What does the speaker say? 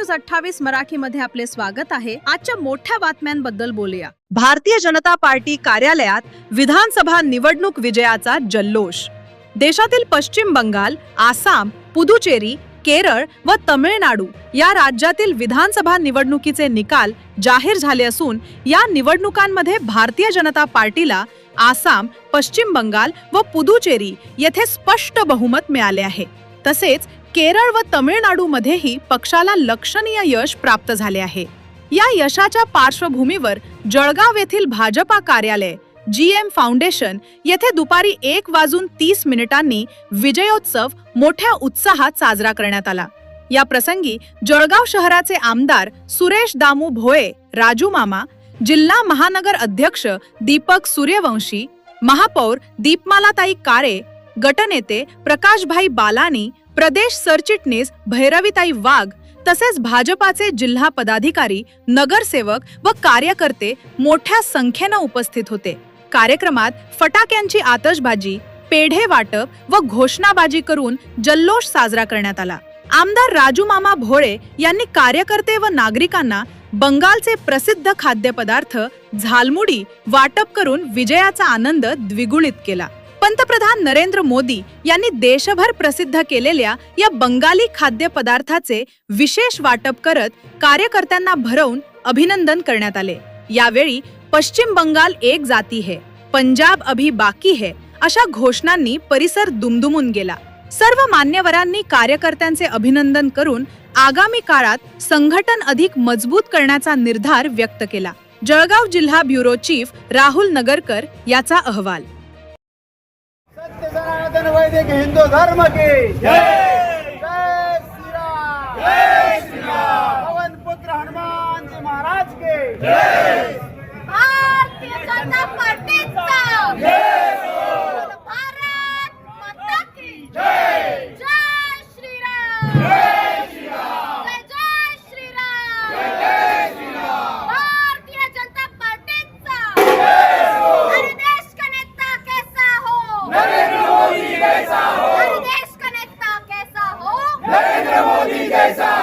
News 28 मराठीमध्ये आपले स्वागत आहे। आजच्या मोठ्या बातम्यांबद्दल बोलूया। भारतीय जनता पार्टी कार्यालयात विधानसभा निवडणूक विजयाचा जल्लोष। देशातील पश्चिम बंगाल, आसाम, पुदुचेरी, केरळ व तमिळनाडू या राज्यातील विधानसभा निवडणुकीचे निकाल जाहीर झाले असून या निवडणुकांमध्ये भारतीय जनता पार्टीला आसाम, पश्चिम बंगाल व पुदुचेरी येथे स्पष्ट बहुमत मिळाले आहे। तसेच केरळ व तमिळनाडूमध्येही पक्षाला लक्षणीय यश प्राप्त झाले आहे। या यशाच्या पार्श्वभूमीवर जळगाव येथील भाजपा कार्यालय GM फाउंडेशन येथे दुपारी 1:30 विजयोत्सव मोठ्या उत्साहात साजरा करण्यात आला। या प्रसंगी जळगाव शहराचे आमदार सुरेश दामू भोये, राजू मामा, जिल्हा महानगर अध्यक्ष दीपक सूर्यवंशी, महापौर दीपमालाताई कारे, गटनेते प्रकाशभाई बालानी, प्रदेश सरचिटणीस भैरवीताई वाघ तसेच भाजपाचे जिल्हा पदाधिकारी, नगरसेवक व कार्यकर्ते मोठ्या संख्येने उपस्थित होते। कार्यक्रमात फटाक्यांची आतषबाजी, पेढे वाटप व घोषणाबाजी करून जल्लोष साजरा करण्यात आला। आमदार राजू मामा भोळे यांनी कार्यकर्ते व नागरिकांना बंगालचे प्रसिद्ध खाद्यपदार्थ झालमुडी वाटप करून विजयाचा आनंद द्विगुणित केला। पंतप्रधान नरेंद्र मोदी यांनी देशभर प्रसिद्ध केलेल्या या बंगाली खाद्यपदार्थाचे विशेष वाटप करत कार्यकर्त्यांना भरवून अभिनंदन करण्यात आले। यावेळी पश्चिम बंगाल एक जाती है, पंजाब अभी बाकी है अशा घोषणांनी परिसर दुमदुमून गेला। सर्व मान्यवरांनी कार्यकर्त्यांचे अभिनंदन करून आगामी काळात संघटन अधिक मजबूत करण्याचा निर्धार व्यक्त केला। जळगाव जिल्हा ब्युरो चीफ राहुल नगरकर याचा अहवाल। सत्य सनातन वैदिक हिंदू धर्म की जय, जय श्री राम, जय श्री राम। पवन पुत्र हनुमान जी महाराज के जय। भारतीय जनता पार्टीचा जय हो। भारत माता की जय, जय श्री राम, जय श्री राम, जय श्री राम, जय श्री राम। भारतीय जनता पार्टीचा जय हो। अरे देश का नेता कैसा हो, नरेंद्र मोदी जैसा हो। अरे देश का नेता कैसा हो, नरेंद्र मोदी जैसा